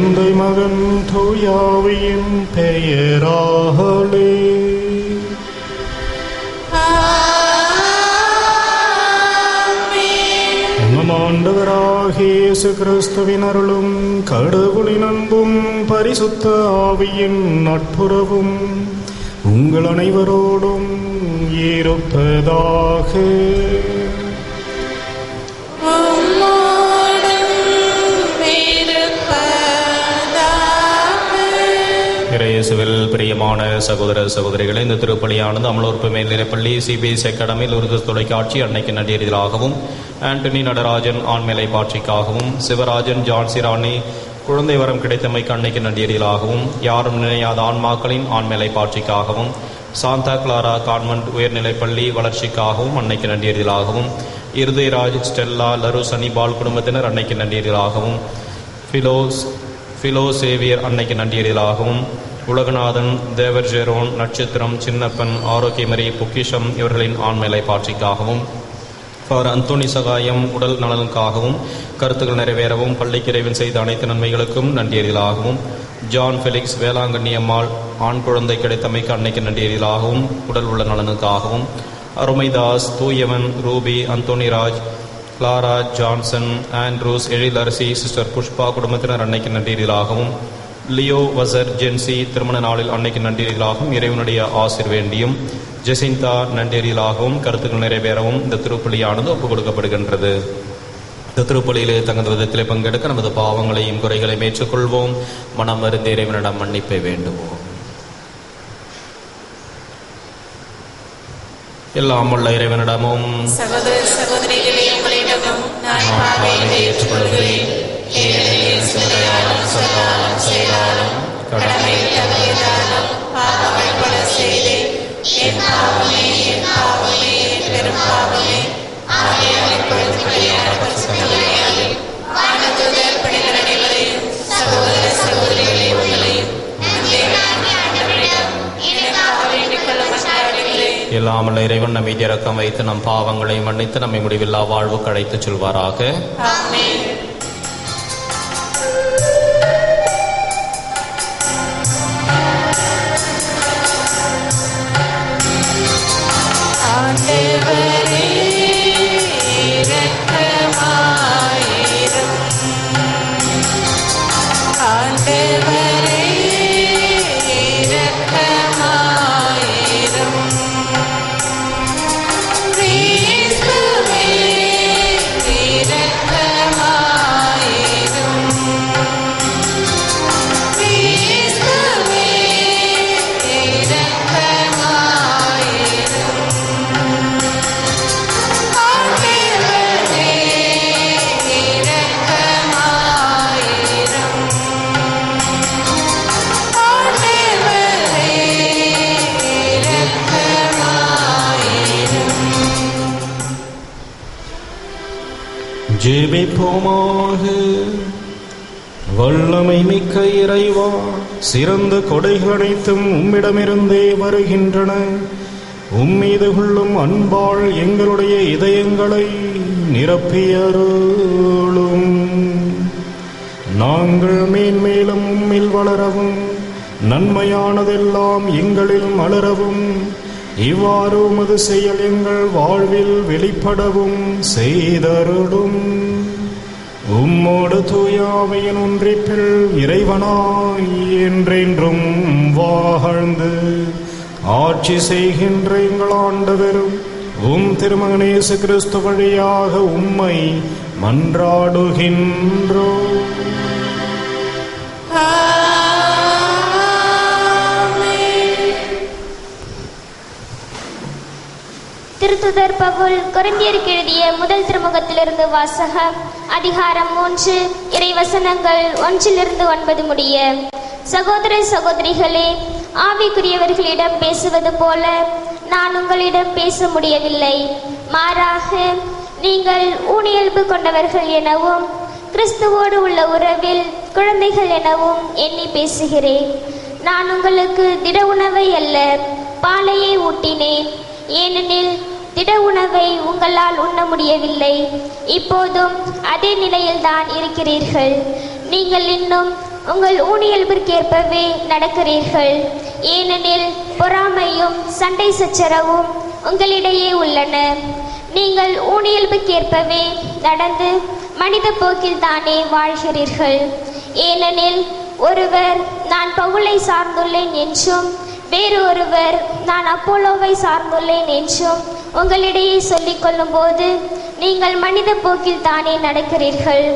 தந்தை மகன் தூயாவியின் பெயராலே. நம் ஆண்டவராகிய இயேசு கிறிஸ்துவின் அருளும் கடவுளின் அன்பும் பரிசுத்த ஆவியின் நட்புறவும் உங்கள் அனைவரோடும் இருப்பதாக. இயேசுவில் பிரியமான சகோதர சகோதரிகளை, இந்த திருப்பலியானது அமலோற்பு மேல்நிலைப்பள்ளி CBSE அகாடமி லூர்து தொலைக்காட்சி அன்னைக்கு நடிகர்களாகவும், ஆண்டனி நடராஜன் ஆண்மேலை பாட்சிக்காகவும், சிவராஜன் ஜான்சிராணி குழந்தை வரம் கிடைத்தமைக்கு அன்னைக்கு நடிகர்களாகவும், யாரும் நினையாத ஆன்மாக்களின் ஆண்மேலை பாட்சிக்காகவும், சாந்தா கிளாரா கான்வென்ட் உயர்நிலைப்பள்ளி வளர்ச்சிக்காகவும் அன்னைக்கு நடிகர்களாகவும், இருதயராஜ் ஸ்டெல்லா லரு சனிபால் குடும்பத்தினர் அன்னைக்கு நடிகர்களாகவும், ஃபிலோ சேவியர் அன்னைக்கு நன்றியர்களாகவும், உலகநாதன் தேவர் ஜெரோன் நட்சத்திரம் சின்னப்பன் ஆரோக்கியமரி பொக்கிஷம் இவர்களின் ஆண்மேலை பாட்சிக்காகவும், ஃபார் அந்தோனி சகாயம் உடல் நலனுக்காகவும் கருத்துக்கள் நிறைவேறவும் பள்ளிக்கு இறைவன் செய்த அனைத்து நன்மைகளுக்கும் நன்றியர்களாகவும், ஜான் ஃபெலிக்ஸ் வேளாங்கண்ணி அம்மாள் ஆண் குழந்தை கிடைத்தமைக்கு அன்னைக்கு நன்றியர்களாகவும் உடல் உள்ள நலனுக்காகவும், Arumaidas Thooyavan Ruby Anthoniraj Clara Johnson Andrews Ezhilarasi sister Pushpa குடும்பத்தினர் அன்னைக்கு நன்றியர்களாகவும், லியோ வசர் ஜென்சி திருமண நாளில் அன்னைக்கு நன்றியர்களாகவும் இறைவனுடைய ஆசிர் வேண்டியும், ஜெசிந்தா நன்றியர்களாகவும் கருத்துக்கள் நிறைவேறவும் இந்த திருப்பலியானது ஒப்புக் கொடுக்கப்படுகின்றது. இந்த திருப்பலியிலே தகுந்த விதத்திலே பங்கெடுக்க நமது பாவங்களையும் குறைகளையும் ஏற்றுக்கொள்வோம். மனம் வருந்த இறைவனிடம் மன்னிப்பை வேண்டுவோம். எல்லாம் உள்ள இறைவனிடமும் சகோதர சகோதரிகளே உங்களிடமும் நான் பாவங்களை ஏற்றுக்கொள்கிறேன். ஏனெனில் சிந்தையாலும் சொல்லாலும் செயலாலும் கடமையில் தவறியதாலும் பாவங்கள் பல செய்தேன். என் பாவமே என் பாவமே என் பெரும் பாவமே. ஆகையால் இப்பொழுது பலியான பரிசுத்தவரையாலும் வானதூதர் பணிகள் அனைவரையும் சகோதர சகோதரிகளே உங்களையும் எல்லாமல்ல இறைவன் நம்மை இரக்கம் வைத்து நம் பாவங்களை மன்னித்து நம்மை முடிவில்லா வாழ்வுக்கு அழைத்துச் செல்வாராக. ஆமென். ஆண்டவரே இரக்கமாயிரும். ஆண்டவரே இரக்கமாயிரும். கிறிஸ்துவே இரக்கமாயிரும். கிறிஸ்துவே இரக்கமாயிரும். ஆண்டவரே இரக்கமாயிரும். ஆண்டவரே இரக்கமாயிரும். ஜெபிப்போமாக. வல்லமை மிக்க இறைவா, சிறந்த கொடைகள் அனைத்தும் உம்மிடமிருந்தே வருகின்றன. உம்மீது கொள்ளும் அன்பால் எங்களுடைய இதயங்களை நிரப்பியருளும். நாங்கள் மேன்மேலும் உம்மில் வளரவும் நன்மையானதெல்லாம் எங்களில் மலரவும் இவ்வாறு உமது செயல் எங்கள் வாழ்வில் வெளிப்படவும் செய்தருளும். உம்மோடு தூயாமையின் ஒன்றிப்பில் இறைவனாய் என்றென்றும் வாழ்ந்து ஆட்சி செய்கின்ற எங்கள் ஆண்டவரும் உம் திருமகன் இயேசு கிறிஸ்து வழியாக உம்மை மன்றாடுகின்றோம். திருத்துதர் பவுல் கொரிந்தியருக்கு எழுதிய முதல் திருமுகத்திலிருந்து வாசகம். அதிகாரம் 3, இறைவசனங்கள் 1-9 முடிய. சகோதர சகோதரிகளே, ஆவிக்குரியவர்களிடம் பேசுவது போல நான் உங்களிடம் பேச முடியவில்லை. மாறாக நீங்கள் ஊனியல்பு கொண்டவர்கள் எனவும் கிறிஸ்துவோடு உள்ள உறவில் குழந்தைகள் எனவும் எண்ணி பேசுகிறேன். நான் உங்களுக்கு திட உணவை அல்ல பாலையை ஊட்டினேன். ஏனெனில் திட உணவை உங்களால் உண்ண முடியவில்லை. இப்போதும் அதே நிலையில்தான் இருக்கிறீர்கள். நீங்கள் இன்னும் உங்கள் ஊனியல்பிற்கேற்பவே நடக்கிறீர்கள். ஏனெனில் பொறாமையும் சண்டை சச்சரவும் உங்களிடையே உள்ளன. நீங்கள் ஊனியல்புக்கேற்பவே நடந்து மனித போக்கில் தானே வாழ்கிறீர்கள். ஏனெனில் ஒருவர் நான் பவுலை சார்ந்துள்ளேன் என்றும் வேறு ஒருவர் நான் அப்போலோவை சார்ந்துள்ளேன் என்றும் உங்களிடையே சொல்லிக் கொள்ளும் போது நீங்கள் மனித போக்கில் தானே நடக்கிறீர்கள்.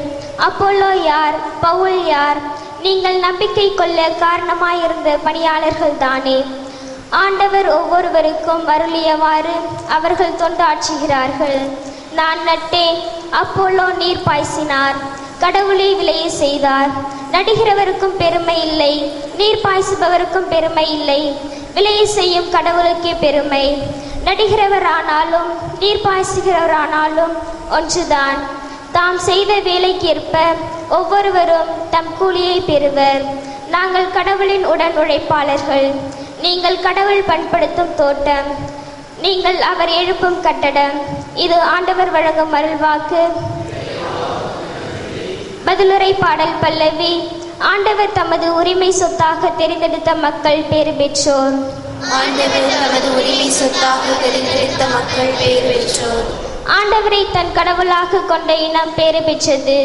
அப்போலோ யார், பவுல் யார்? நீங்கள் நம்பிக்கை கொள்ள காரணமாயிருந்த பணியாளர்கள் தானே. ஆண்டவர் ஒவ்வொருவருக்கும் அருளியவாறு அவர்கள் தொண்டாற்றுகிறார்கள். நான் நட்டேன், அப்போலோ நீர் பாய்ச்சினார், கடவுளே விளைய செய்தார். நடுகிறவருக்கும் பெருமை இல்லை, நீர் பாய்ச்சுபவருக்கும் பெருமை இல்லை, விளைய செய்யும் கடவுளுக்கே பெருமை. நடுகிறவர் ஆனாலும் நீர் பாய்ச்சுகிறவரானாலும் ஒன்றுதான். தாம் செய்த வேலைக்கேற்ப ஒவ்வொருவரும் தம் கூலியை பெறுவர். நாங்கள் கடவுளின் உடன் உழைப்பாளர்கள். நீங்கள் கடவுள் பண்படுத்தும் தோட்டம், நீங்கள் அவர் எழுப்பும் கட்டடம். இது ஆண்டவர் வழங்கும் அருள்வாக்கு. பதிலுரை பாடல் பல்லவி. ஆண்டவர் தமது உரிமை சொத்தாக தெரிந்தெடுத்த மக்கள் பேறு பெற்றோர். ஆண்டவர் தமது உரிமை சொத்தாக தெரிந்தெடுத்த மக்கள் பேறு பெற்றோர். ஆண்டவரை தன் கடவுளாக கொண்ட இனம் பேறு பெற்றது.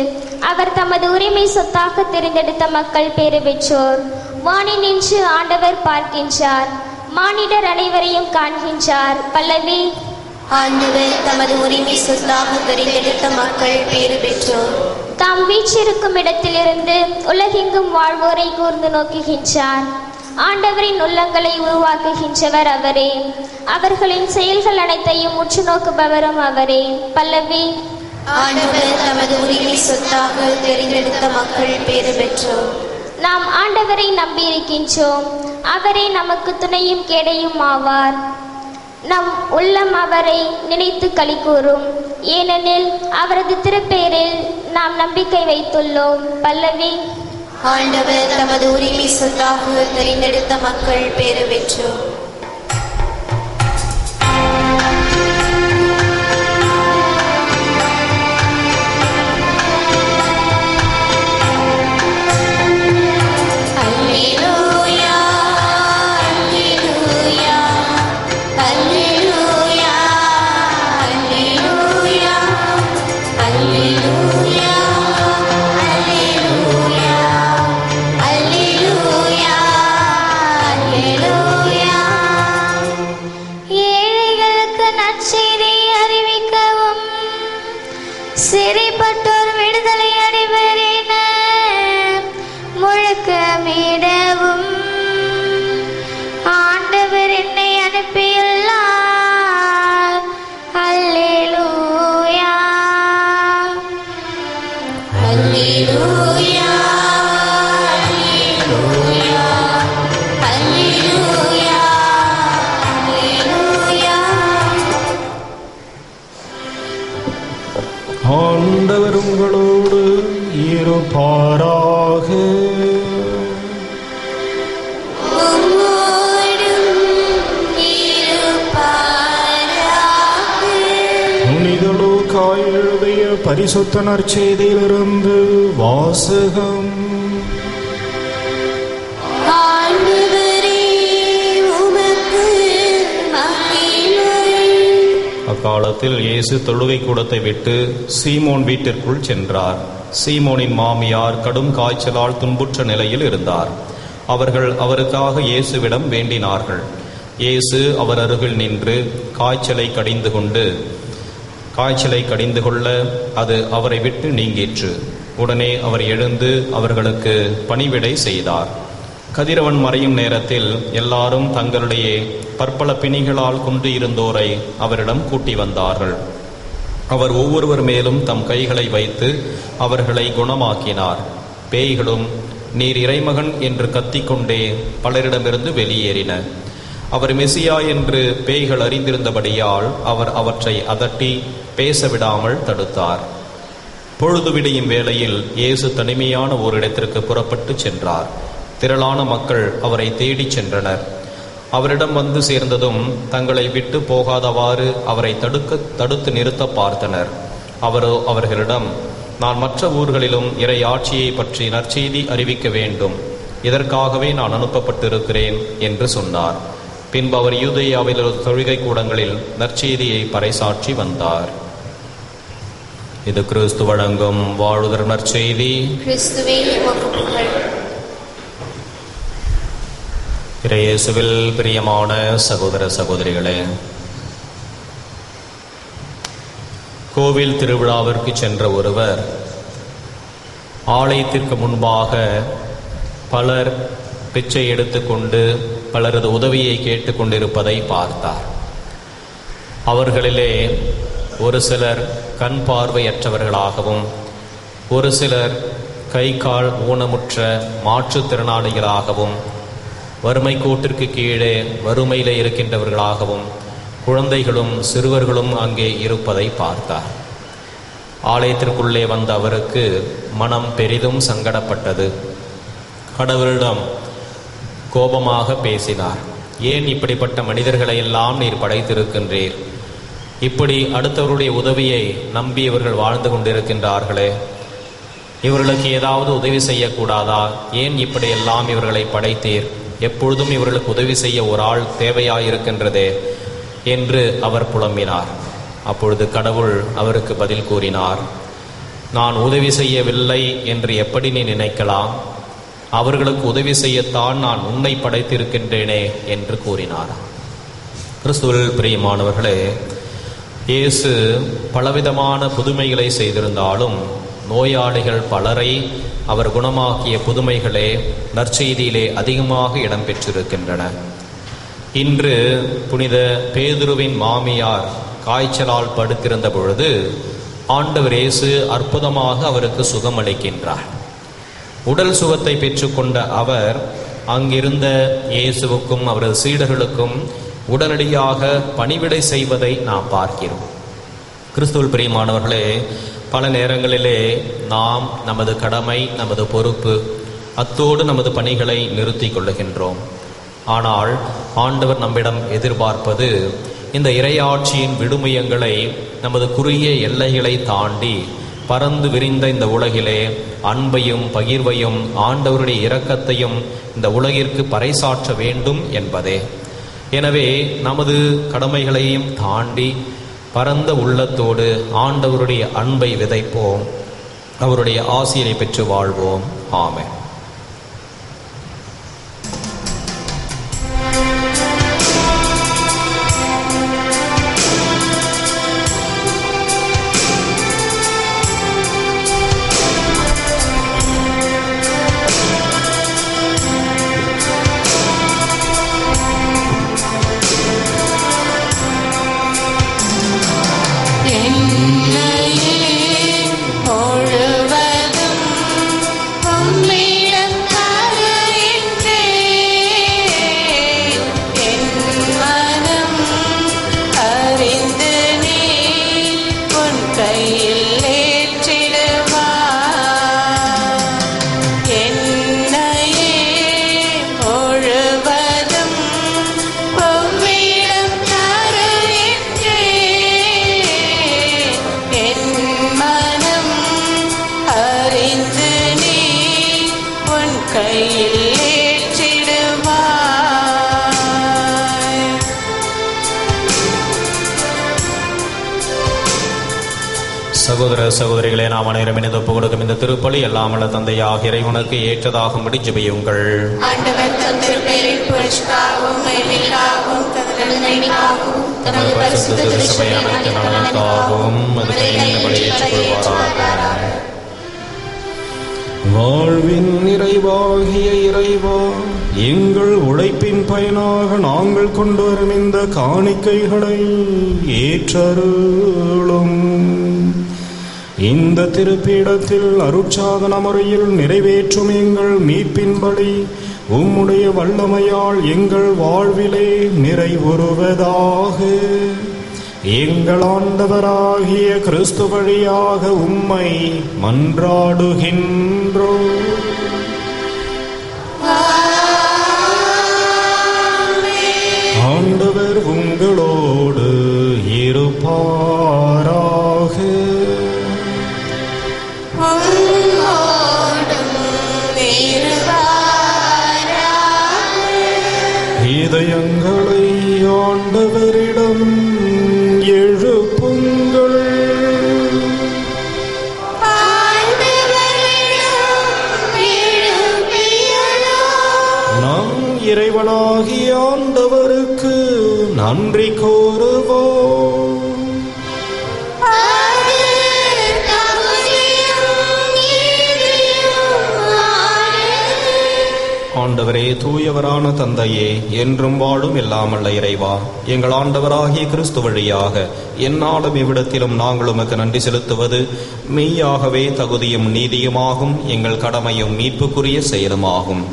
அவர் தமது உரிமை சொத்தாக தெரிந்தெடுத்த மக்கள் பேறு பெற்றோர். வானில் நின்று ஆண்டவர் பார்க்கின்றார், மானிடர் அனைவரையும் காண்கின்றார். பல்லவி. ஆண்டவர் தமது உரிமை சொத்தாக தெரிந்தெடுத்த மக்கள் பேறு பெற்றோர். தாம் வீற்றிருக்கும் இடத்திலிருந்து உலகெங்கும் வாழ்வோரை கூர்ந்து நோக்குகின்றார். ஆண்டவரின் உள்ளங்களை உருவாக்குகின்றவர் அவரே. அவர்களின் செயல்கள் அனைத்தையும் உற்று நோக்குபவரும் அவரே. பல்லவி. ஆண்டவர் தமது உரிமை சொத்தாக தெரிந்தெடுத்த மக்கள் பேறு பெற்றோர். நாம் ஆண்டவரை நம்பியிருக்கின்றோம். அவரே நமக்கு துணையும் கேடையும் ஆவார். நம் உள்ளம் அவரை நினைத்து களி கூறும். ஏனெனில் அவரது திருப்பெயரில் நாம் நம்பிக்கை வைத்துள்ளோம். பல்லவி. ஆண்டவர் தமது உரிமை சொத்தாக தெரிந்தெடுத்த மக்கள் பேறு பெற்றோர். சிறைப்பட்டோர் விடுதலை அடைவர் என முழக்கமிடவும் ஆண்டவர் என்னை அனுப்பியுள்ளார். அல்லேலூயா, அல்லேலூயா, அல்லேலூயா, அல்லேலூயா, அல்லேலூயா. ஆண்டவர் உங்களோடு இருப்பாராக. புனித லூக்கா எழுதிய பரிசுத்த நற்செய்தியிலிருந்து வாசகம். அக்காலத்தில் இயேசு தொழுகை கூடத்தை விட்டு சீமோன் வீட்டிற்குள் சென்றார். சீமோனின் மாமியார் கடும் காய்ச்சலால் துன்புற்ற நிலையில் இருந்தார். அவர்கள் அவருக்காக இயேசுவிடம் வேண்டினார்கள். இயேசு அவர் அருகில் நின்று காய்ச்சலை கடிந்து கொள்ள அது அவரை விட்டு நீங்கிற்று. உடனே அவர் எழுந்து அவர்களுக்கு பணிவிடை செய்தார். கதிரவன் மறையும் நேரத்தில் எல்லாரும் தங்களுடைய பற்பல பிணிகளால் கொண்டு இருந்தோரை அவரிடம் கூட்டி வந்தார்கள். அவர் ஒவ்வொருவர் மேலும் தம் கைகளை வைத்து அவர்களை குணமாக்கினார். பேய்களும் நீர் இறைமகன் என்று கத்திக்கொண்டே பலரிடமிருந்து வெளியேறின. அவர் மெசியா என்று பேய்கள் அறிந்திருந்தபடியால் அவர் அவற்றை அதட்டி பேசவிடாமல் தடுத்தார். பொழுது விடியும் வேளையில் இயேசு தனிமையான ஓரிடத்திற்கு புறப்பட்டு சென்றார். திரளான மக்கள் அவரை தேடிச் சென்றனர். அவரிடம் வந்து சேர்ந்ததும் தங்களை விட்டு போகாதவாறு அவரை தடுத்து நிறுத்த பார்த்தனர். அவரோ அவர்களிடம், நான் மற்ற ஊர்களிலும் இறை ஆட்சியை பற்றி நற்செய்தி அறிவிக்க வேண்டும். இதற்காகவே நான் அனுப்பப்பட்டிருக்கிறேன் என்று சொன்னார். பின்பு அவர் யூதேயாவில் உள்ள தொழுகை கூடங்களில் நற்செய்தியை பறைசாற்றி வந்தார். இது கிறிஸ்து வழங்கும் வாழ்வுதர் நற்செய்தி. கிறிஸ்துவே உமக்கு புகழ். இயேசுவில் பிரியமான சகோதர சகோதரிகளே, கோவில் திருவிழாவிற்கு சென்ற ஒருவர் ஆலயத்திற்கு முன்பாக பலர் பிச்சை எடுத்துக்கொண்டு பலரது உதவியை கேட்டுக்கொண்டிருப்பதை பார்த்தார். அவர்களிலே ஒரு சிலர் கண் பார்வையற்றவர்களாகவும், ஒரு சிலர் கை கால் ஊனமுற்ற மாற்றுத்திறனாளிகளாகவும், வறுமை கோட்டிற்கு கீழே வறுமையிலே இருக்கின்றவர்களாகவும், குழந்தைகளும் சிறுவர்களும் அங்கே இருப்பதை பார்த்தார். ஆலயத்திற்குள்ளே வந்த அவருக்கு மனம் பெரிதும் சங்கடப்பட்டது. கடவுளிடம் கோபமாக பேசினார். ஏன் இப்படிப்பட்ட மனிதர்களை எல்லாம் நீர் படைத்திருக்கின்றீர்? இப்படி அடுத்தவருடைய உதவியை நம்பி இவர்கள் வாழ்ந்து கொண்டிருக்கின்றார்களே, இவர்களுக்கு ஏதாவது உதவி செய்யக்கூடாதா? ஏன் இப்படியெல்லாம் இவர்களை படைத்தீர்? எப்பொழுதும் இவர்களுக்கு உதவி செய்ய ஒரு ஆள் தேவையாயிருக்கின்றதே என்று அவர் புலம்பினார். அப்பொழுது கடவுள் அவருக்கு பதில் கூறினார். நான் உதவி செய்யவில்லை என்று எப்படி நீ நினைக்கலாம்? அவர்களுக்கு உதவி செய்யத்தான் நான் உன்னை படைத்திருக்கின்றேனே என்று கூறினார். கிறிஸ்துவில் பிரியமானவர்களே, இயேசு பலவிதமான புதுமைகளை செய்திருந்தாலும் நோயாளிகள் பலரை அவர் குணமாக்கிய புதுமைகளே நற்செய்தியிலே அதிகமாக இடம்பெற்றிருக்கின்றன. இன்று புனித பேதுருவின் மாமியார் காய்ச்சலால் படுத்திருந்த பொழுது ஆண்டவர் இயேசு அற்புதமாக அவருக்கு சுகமளிக்கின்றார். உடல் சுகத்தை பெற்றுக்கொண்ட அவர் அங்கிருந்த இயேசுவுக்கும் அவரது சீடர்களுக்கும் உடனடியாக பணிவிடை செய்வதை நாம் பார்க்கிறோம். கிறிஸ்துவில் பிரியமானவர்களே, பல நேரங்களிலே நாம் நமது கடமை, நமது பொறுப்பு, அத்தோடு நமது பணிகளை நிறுத்தி கொள்ளுகின்றோம். ஆனால் ஆண்டவர் நம்மிடம் எதிர்பார்ப்பது இந்த இறையாட்சியின் விடுமுயங்களை நமது குறுகிய எல்லைகளை தாண்டி பறந்து விரிந்த இந்த உலகிலே அன்பையும் பகிர்வையும் ஆண்டவருடைய இரக்கத்தையும் இந்த உலகிற்கு பறைசாற்ற வேண்டும் என்பதே. எனவே நமது கடமைகளையும் தாண்டி பரந்த உள்ளத்தோடு ஆண்டவருடைய அன்பை விதைப்போம், அவருடைய ஆசிரை பெற்று வாழ்வோம். ஆமென். சகோதர சகோதரிகளே, நாம் அனைவரும் இணைந்து ஒப்புக் கொடுக்கும் இந்த திருப்பலி எல்லாம் வல்ல தந்தையாகிய இறைவனுக்கு ஏற்றதாகும்படி ஜெபியுங்கள். ஆண்டவர் தம் திருப்பெயரின் புகழ்ச்சிக்காகவும் மகிமைக்காகவும் தமது நன்மைக்காகவும் தமது பரிசுத்த திருச்சபை அனைத்து நலனுக்காகவும் அதை ஏற்றுக்கொள்வாராக. வாழ்வின் நிறைவாகிய இறைவா, எங்கள் உழைப்பின் பயனாக நாங்கள் கொண்டு வரும் இந்த காணிக்கைகளை ஏற்றருளும். இந்த திருப்பீடத்தில் அருட்சாதன முறையில் நிறைவேற்றும் எங்கள் மீட்பின் பலி உம்முடைய வல்லமையால் எங்கள் வாழ்விலே நிறைவுறுவதாக. எங்கள் ஆண்டவராகிய கிறிஸ்து வழியாக உம்மை மன்றாடுகின்றோம். ஆண்டவர் உங்களோடு இருப்பாராக. ஆண்டவரிடம் எழுப்புங்கள். நம் இறைவனாகிய ஆண்டவருக்கு நன்றி கூறுவோம். ஆண்டவரே, தூயவரான தந்தையே, என்றும் வாழும் எல்லாமல்ல இறைவா, எங்கள் ஆண்டவராகிய கிறிஸ்து வழியாக எந்நாளும் இவ்விடத்திலும் நாங்கள் உமக்கு நன்றி செலுத்துவது மெய்யாகவே தகுதியும் நீதியுமாகும், எங்கள் கடமையும் மீட்புக்குரிய செயலுமாகும்.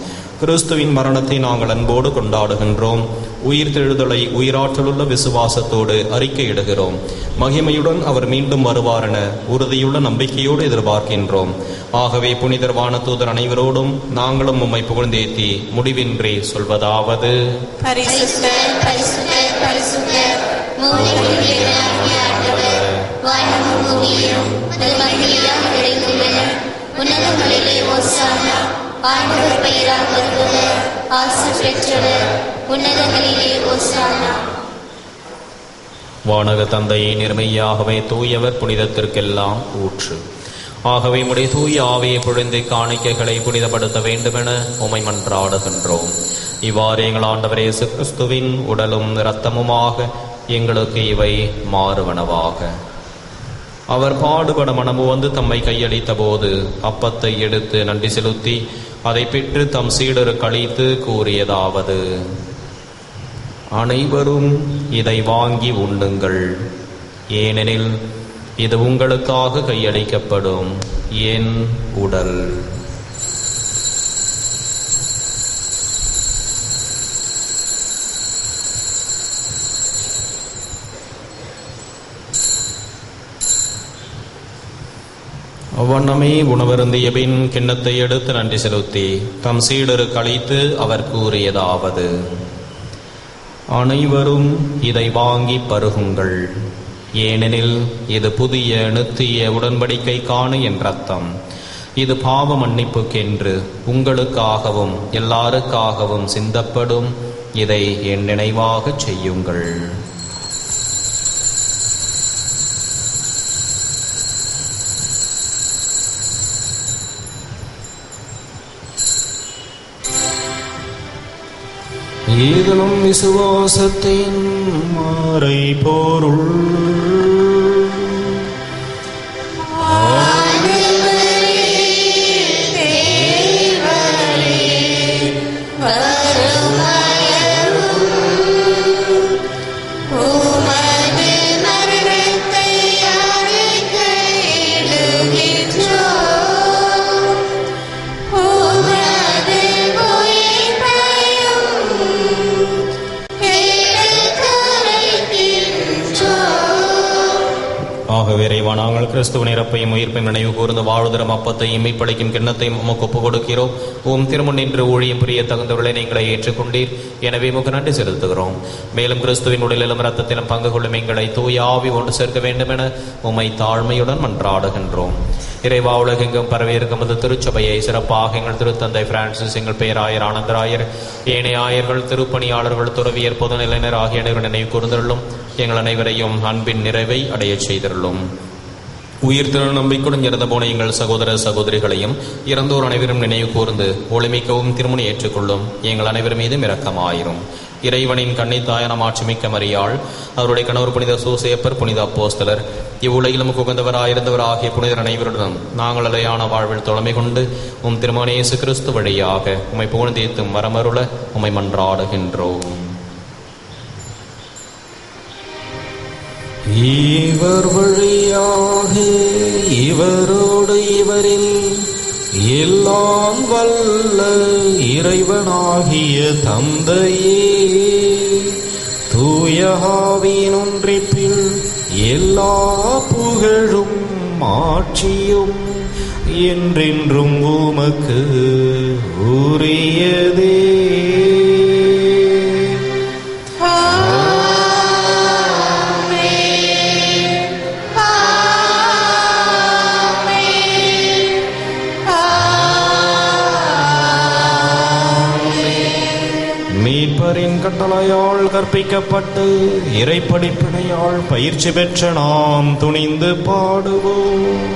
கிறிஸ்துவின் மரணத்தை நாங்கள் அன்போடு கொண்டாடுகின்றோம். உயிர்த்தெழுதலை உயிராற்றலுள்ள விசுவாசத்தோடு அறிக்கையிடுகிறோம். மகிமையுடன் அவர் மீண்டும் வருவாரென உறுதியுள்ள நம்பிக்கையோடு எதிர்பார்க்கின்றோம். ஆகவே புனிதர் வானதூதர் அனைவரோடும் நாங்களும் உம்மை புகழ்ந்தேத்தி முடிவின்றி சொல்வதாவது: பரிசுத்தர், பரிசுத்தர், பரிசுத்தர், மூவருமாகிய ஆண்டவர், வானமும் பூமியும் மகிமையால் நிறைந்துள்ளன. உன்னதங்களிலே ஓசானா. ஆண்டவர் பெயரால் வருபவர் ஆசி பெற்றவர். உன்னதங்களிலே ஓசானா. வானக தந்தையை நிர்மையாகவே தூயவர், புனிதத்திற்கெல்லாம் ஊற்று. ஆகவே உம்முடைய தூய ஆவியை பொழிந்து காணிக்கைகளை புனிதப்படுத்த வேண்டுமென உம்மை மன்றாடுகின்றோம். இவ்வாறு எங்கள் ஆண்டவர் இயேசு கிறிஸ்துவின் உடலும் இரத்தமுமாக எங்களுக்கு இவை மாறுவனவாக. அவர் பாடுபட மனமு வந்து தம்மை கையளித்த போது அப்பத்தை எடுத்து நன்றி செலுத்தி அதை பெற்று தம் சீடருக்கு அளித்து கூறியதாவது: அனைவரும் இதை வாங்கி உண்ணுங்கள், ஏனெனில் இது உங்களுக்காக கையளிக்கப்படும் என் உடல். அவ்வண்ணமே உணவருந்திய பின் கிண்ணத்தை எடுத்து நன்றி செலுத்தி தம் சீடருக்கு அளித்து அவர் கூறியதாவது: அனைவரும் இதை வாங்கி பருகுங்கள், ஏனெனில் இது புதிய நித்திய உடன்படிக்கைக்கான என் இரத்தம். இது பாவ மன்னிப்புக்கென்று உங்களுக்காகவும் எல்லாருக்காகவும் சிந்தப்படும். இதை என் நினைவாக செய்யுங்கள். ஈதலும் விசுவாசத்தின் மறை பொருள். இறைவா, நாங்கள் கிறிஸ்துவின் இறப்பையும் உயிர்ப்பையும் நினைவு கூர்ந்து வாழ்தரும் அப்பத்தையும் மீட்பளிக்கும் கிண்ணத்தையும் உமக்கு ஒப்புக் கொடுக்கிறோம். உம் திருமுன் நின்று ஊழியம் புரிய தகுந்தவர்களை நீங்களை ஏற்றுக்கொண்டீர். எனவே உமக்கு நன்றி செலுத்துகிறோம். மேலும் கிறிஸ்துவின் உடலிலும் இரத்தத்திலும் பங்கு கொள்ளும் எங்களை தூய ஆவி ஒன்று சேர்க்க வேண்டும் என உம்மை தாழ்மையுடன் மன்றாடுகின்றோம். இறைவா, உலகெங்கும் பரவியிருக்கும் திருச்சபையை சிறப்பாக எங்கள் திருத்தந்தை பிரான்சிஸ், எங்கள் பேராயர் ஆனந்தராயர், ஏனைய ஆயர்கள், திருப்பணியாளர்கள், துறவியர், பொதுநிலையினர் ஆகிய அனைவரும் நினைவு கூர்ந்தருளும். எங்கள் அனைவரையும் அன்பின் நிறைவை அடைய செய்தருளும். உயிர் திரு நம்பிக்கையுடன் இறந்து போன எங்கள் சகோதர சகோதரிகளையும் இறந்தோர் அனைவரும் நினைவு கூர்ந்து ஒளிமிக்கவும் திருமணி ஏற்றுக்கொள்ளும். எங்கள் அனைவர் மீதும் இரக்கமாயிரும். இறைவனின் கன்னித்தாயான மாட்சிமிக்க மரியாள், அவருடைய கணவர் புனித சூசேப்பர், புனித அப்போஸ்தலர், இவ்வுலகிலும் உகந்தவராயிருந்தவர் ஆகிய புனிதர் அனைவருடன் நாங்கள் அலையான வாழ்வில் தொலைமை கொண்டு உம் திருமகன் இயேசு கிறிஸ்து வழியாக உம்மை புகழ்ந்தேத்தும் வரமருள உம்மை மன்றாடுகின்றோம். இவர் வழியாக இவரோடு இவரில் எல்லாம் வல்ல இறைவனாகிய தந்தையே, தூய ஆவியின் ஒன்றிப்பில் எல்லா புகழும் ஆட்சியும் என்றென்றும் உமக்கு உரியதே. மீட்பரின் கட்டளையால் கற்பிக்கப்பட்டு இறைப்படிப்பினையால் பயிற்சி பெற்ற நாம் துணிந்து பாடுவோம்.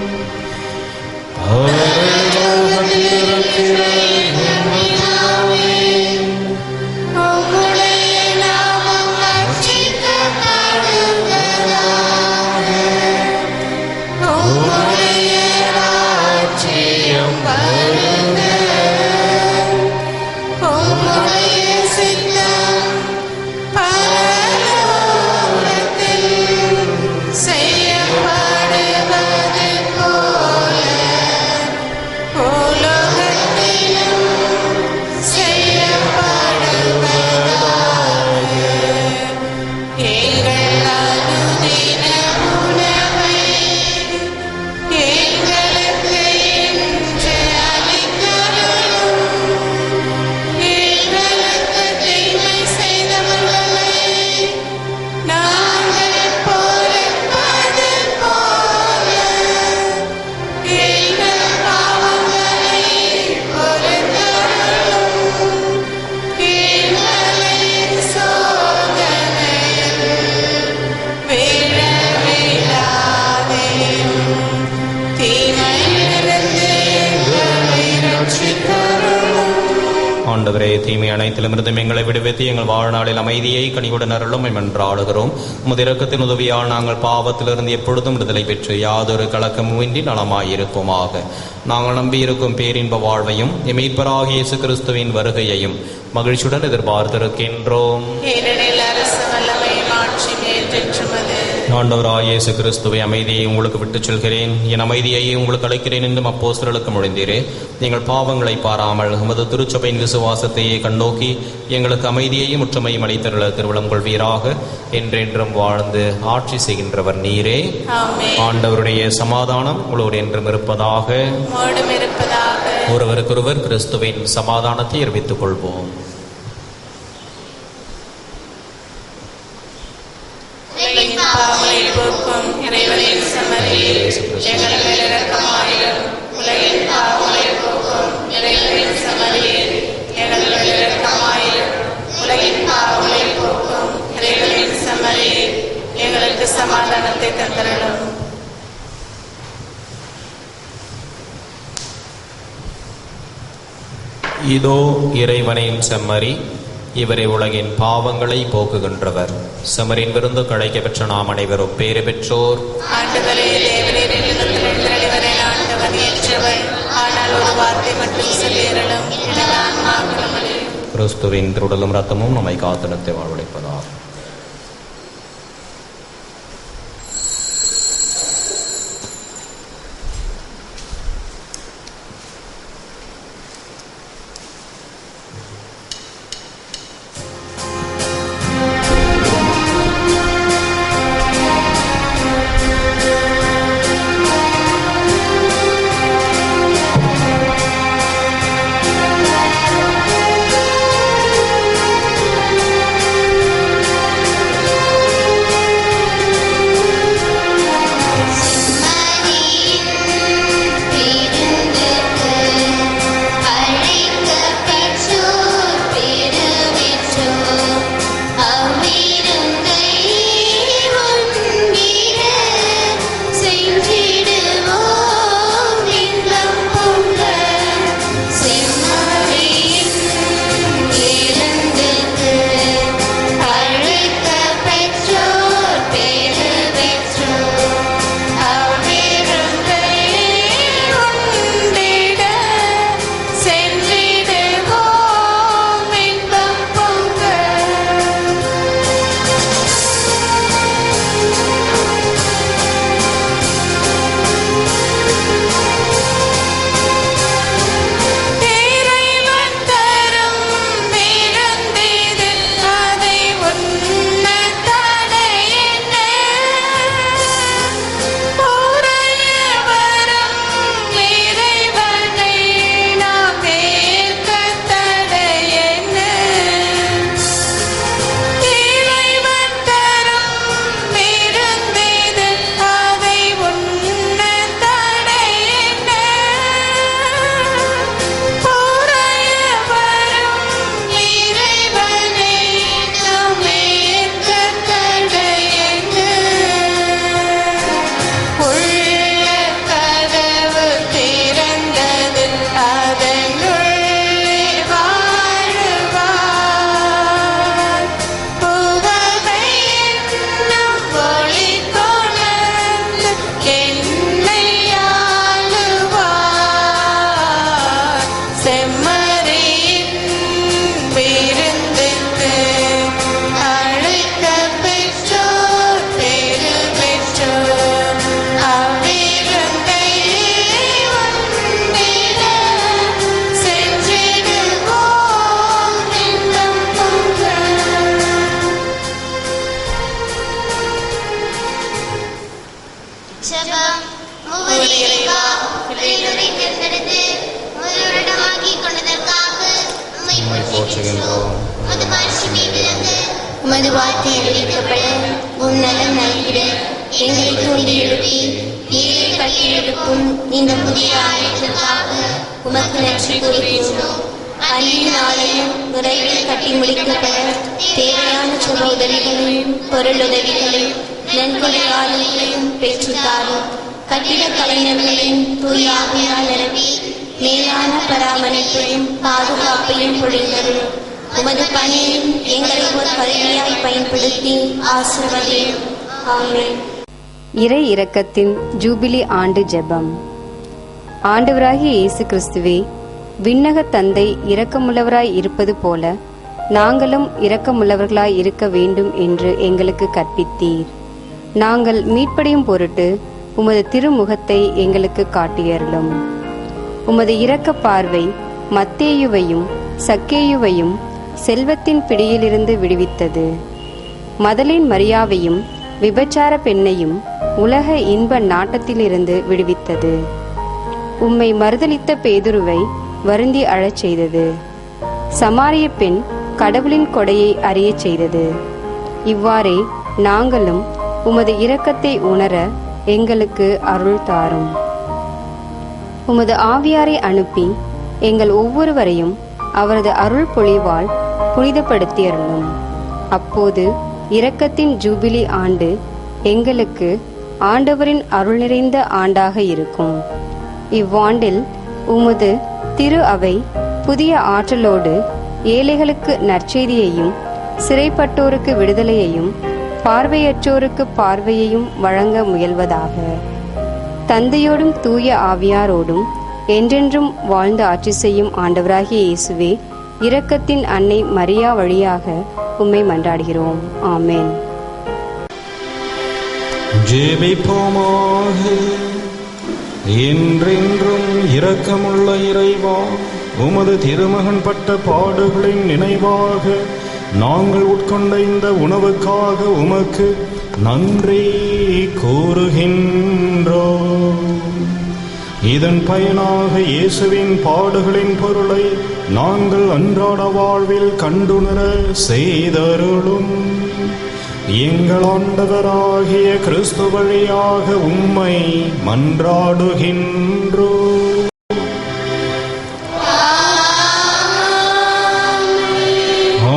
ஆண்டவரே, தீமை அனைத்திலுமிருந்தும் எங்களை விடுவித்து எங்கள் வாழ்நாளில் அமைதியை கனிவுடன் அருளும் என்றாடுகிறோம். உமது இரக்கத்தின் உதவியால் நாங்கள் பாவத்திலிருந்து எப்பொழுதும் விடுதலை பெற்று யாதொரு கலக்கமுமின்றி நலமாயிருப்போமாக. நாங்கள் நம்பியிருக்கும் பேரின்ப வாழ்வையும் மீட்பராகிய இயேசு கிறிஸ்துவின் வருகையையும் மகிழ்ச்சியுடன் எதிர்பார்த்திருக்கின்றோம். ஆண்டவராகிய இயேசு கிறிஸ்துவை, அமைதியை உங்களுக்கு விட்டுச் செல்கிறேன், என் அமைதியை உங்களுக்கு அளிக்கிறேன் என்றும் அப்போஸ்தலருக்கு மொழிந்தீரே. எங்கள் பாவங்களை பாராமல் உமது திருச்சபையின் விசுவாசத்தையே கண்ணோக்கி எங்களுக்கு அமைதியையும் ஒற்றுமையும் அளித்தருள திருவிழம் கொள்வீராக. என்றென்றும் வாழ்ந்து ஆட்சி செய்கின்றவர் நீரே. ஆண்டவருடைய சமாதானம் உங்களோடு என்றும் இருப்பதாக. ஒருவருக்கொருவர் கிறிஸ்துவின் சமாதானத்தை அறிவித்துக் கொள்வோம். இறைவனின் செம்மறியே, எங்கள் மேல் இரக்கமாயிரும். உலகின் பாவங்களை போக்கும் இறைவனின் செம்மறியே, எங்கள் மேல் இரக்கமாயிரும். உலகின் பாவங்களை போக்கும் இறைவனின் செம்மறியே, எங்களுக்கு சமாதானத்தை தந்தருளும். இதோ இறைவனின் செம்மறி, இவரை உலகின் பாவங்களை போக்குகின்றவர். செம்மறின் விருந்து கிடைக்க பெற்ற நாம் அனைவரும் பேறு பெற்றோர். ஆண்டவரே, தேவரீர் ஆண்டவர் ஏற்றவர், ஆனால் ஒரு வார்த்தை மட்டும் சொல்லியறலும் கிறிஸ்துவின் திருடலும் ரத்தமும் நம்மை காத்தனத்தை வாழ்வடைப்பதாகும். ஜெபம். மூவரே இறைவா, இறைவனை தேர்ந்தெடுத்து முதலிடமாக்கி கொண்டதற்காக உம்மை போற்றுகின்றோம். உமது மாட்சிமை விளங்க, உமது வார்த்தை அறிவிக்கப்பட, உம் நலம் நல்கிட எங்களை தூண்டி எழுப்பி நீரை கட்டி எழுப்பும் இந்த புதிய ஆலயத்திற்காக உமக்கு நன்றி கூறுகின்றோம். அன்றைய நாளையும் விரைவில் கட்டி முடிக்கப்பட தேவையான சுப உதவிகளையும் பொருள் உதவிகளையும் நன்கொடை ஆளுங்களையும் பெற்றுத்தாரும். கட்டிட கலைஞர்களையும் தூய ஆவியால் நிரப்பி மேலான பராமரிப்பையும் பாதுகாப்பையும் பொழிந்தரும். உமது பணியில் எங்களை ஒரு கருவியாய் பயன்படுத்தி ஆசீர்வதியும். ஆமென். இறை இரக்கத்தின் ஜூபிலி ஆண்டு ஜெபம். ஆண்டவராகிய இயேசு கிறிஸ்துவே, விண்ணக தந்தை இரக்கமுள்ளவராய் இருப்பது போல நாங்களும் இரக்கமுள்ளவர்களாய் இருக்க வேண்டும் என்று எங்களுக்கு கற்பித்தீர். நாங்கள் மீட்படையும் பொருட்டு உமது திருமுகத்தை எங்களுக்கு காட்டியருளும். உமது இரக்க பார்வை மத்தேயுவையும் சக்கேயுவையும் செல்வத்தின் பிடியிலிருந்து விடுவித்தது. மதலின் மரியாவையும் விபச்சார பெண்ணையும் உலக இன்ப நாட்டத்திலிருந்து விடுவித்தது. உம்மை மறுதலித்த பேதுருவை வருந்தி அழச் செய்தது. சமாரிய பெண் கடவுளின் கொடையை அறியச் செய்தது. இவ்வாறே நாங்களும் உமது இரக்கத்தை உணர எங்களுக்கு அருள் தாரும். உமது ஆவியாரை அனுப்பி எங்கள் ஒவ்வொருவரையும் அவரது அருள் பொழிவால் புனிதப்படுத்தியருளும். அப்போது இரக்கத்தின் ஜூபிலி ஆண்டு எங்களுக்கு ஆண்டவரின் அருள் நிறைந்த ஆண்டாக இருக்கும். இவ்வாண்டில் உமது திரு அவை புதிய ஆற்றலோடு ஏழைகளுக்கு நற்செய்தியையும் சிறைப்பட்டோருக்கு விடுதலையையும் பார்வையற்றோருக்கு பார்வையையும் வழங்க முயல்வதாக. தந்தையோடும் தூய ஆவியாரோடும் என்றென்றும் வாழ்ந்து ஆட்சி செய்யும் ஆண்டவராகிய இயேசுவே, இரக்கத்தின் அன்னை மரியா வழியாக உம்மை மன்றாடுகிறோம். ஆமென். ஜெபிப்போமாக. என்றென்றும் இரக்கமுள்ள இறைவா, உமது திருமகன் பட்ட பாடுகளின் நினைவாக நாங்கள் உட்கொண்ட இந்த உணவுக்காக உமக்கு நன்றி கூறுகின்றோம். இதன் பயனாக இயேசுவின் பாடுகளின் பொருளை நாங்கள் அன்றாட வாழ்வில் கண்டுணர செய்தருளும். எங்கள் ஆண்டவராகிய கிறிஸ்து வழியாக உம்மை மன்றாடுகின்றோம்.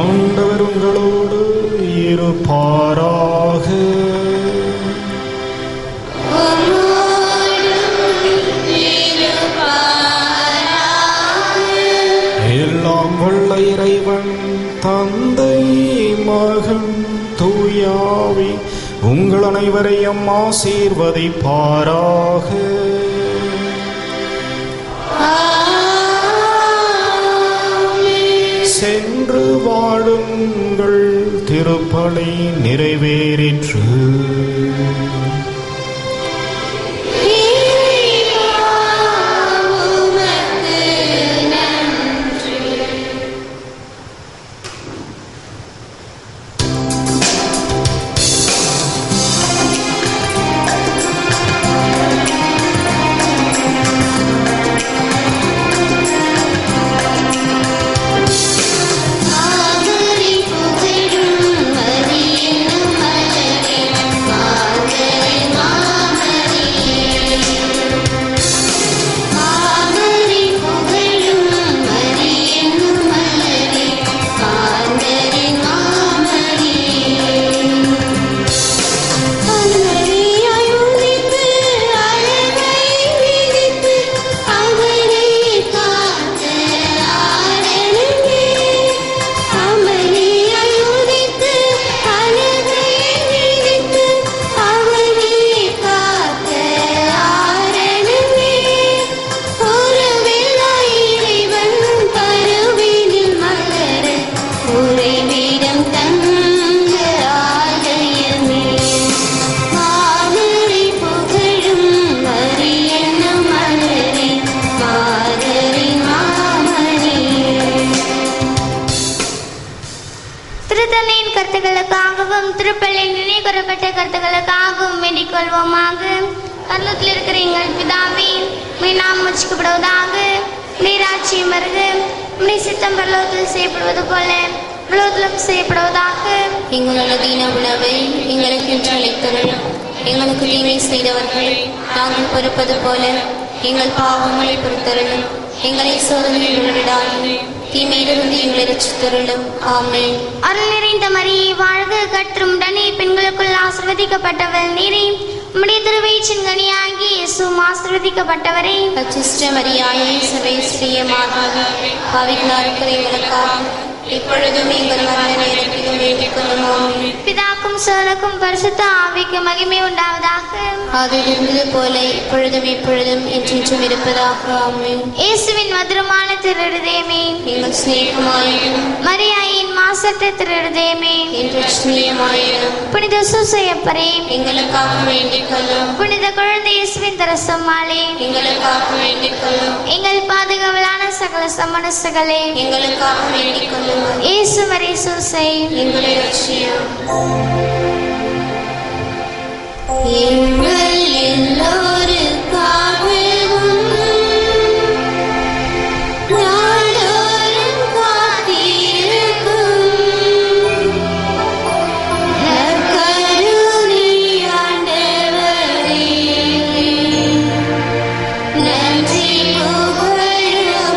ஆண்டவர் உங்களோடு இருப்பாராக. எல்லாம் வல்ல இறைவன் தந்தை மகன் தூயாவி உங்கள் அனைவரையும் ஆசீர்வதிப்பாராக. சென்று வாழுங்கள். திருப்பலி நிறைவேறிற்று. கருத்துக்களுக்காகவும் திருப்பலியில் நினைவுகூரப்பட்ட கருத்துக்களுக்காகவும் வேண்டிக் கொள்வோமாக. பரலோகத்தில் இருக்கிற எங்கள் பிதாவே, உம்முடைய நாமம் உச்சரிக்கப்படுவதாக. உம்முடைய ராஜ்யம் வருக. உம்முடைய சித்தம் பரலோகத்தில் செய்யப்படுவது போல உலகத்திலும் செய்யப்படுவதாக. எங்கள் அனுதின உணவை எங்களுக்கு இன்று அளித்தருளும். எங்களுக்கு தீமை செய்தவர்கள் நாங்கள் பொறுப்பது போல எங்கள் பாவங்களை பொறுத்தருளும். எங்களை சோதனையில் விடாமல் தீமையிலிருந்து எங்களை ரட்சித்தருளும். ஆமென். அருள் நிறைந்த மரியே வாழ்க, கர்த்தர் உம்முடனே பெண்களுக்குள் ஆசீர்வதிக்கப்பட்டவள் நீரே. உம்முடைய திருவயிற்றின் கனியாகிய இயேசுவும் ஆசீர்வதிக்கப்பட்டவரே. அச்சிஷ்ட மரியாயே, சர்வேஸ்வரிய மாதாவே, பாவிகளாக இருக்கிற எங்களுக்காக இப்பொழுதும் எங்கள் மரண நேரத்திலும் வேண்டிக் கொள்ளும். ஆமென். பிதாக்கும் சுதனுக்கும் பரிசுத்த ஆவிக்கும் மகிமை உண்டாவதாக. அதில் இருந்தது போல இப்பொழுதும் எப்பொழுதும் என்றென்றும் இருப்பதாக. ஆமென். இயேசுவின் மதுரமான திருஹிருதயமே, எங்கள் சிநேகமாயிரும் மரியாயின் மாசற்ற திருஹிருதயமே, என்று ரட்சணியமாயிரும் புனித சூசையப்பரே, எங்களுக்காக வேண்டிக் கொள்ளும். புனித குழந்தை இயேசுவின் தரசம்மாளே, எங்களுக்காக வேண்டிக் கொள்ளும். எங்கள் பாதுகாவலான சகல சமணசுகளே, எங்களுக்காக வேண்டிக் கொள்ளும். இயேசு மரி சூசை, எங்களை ரட்சியும். எங்கள் எல்லோருக்காகவும் நாள்தோறும் காத்திருக்கும் நற்கருணை ஆண்டவரே, நன்றி புகழுமக்கே.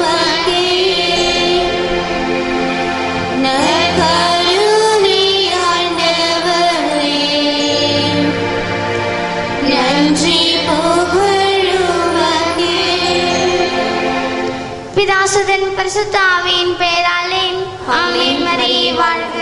நற்கருணை ஆண்டவரே, நன்றி புகழுமக்கே. பிதாசுதன் பரிசுத்த ஆவியின் பெயராலே ஆமென். மரியே வாழ்க.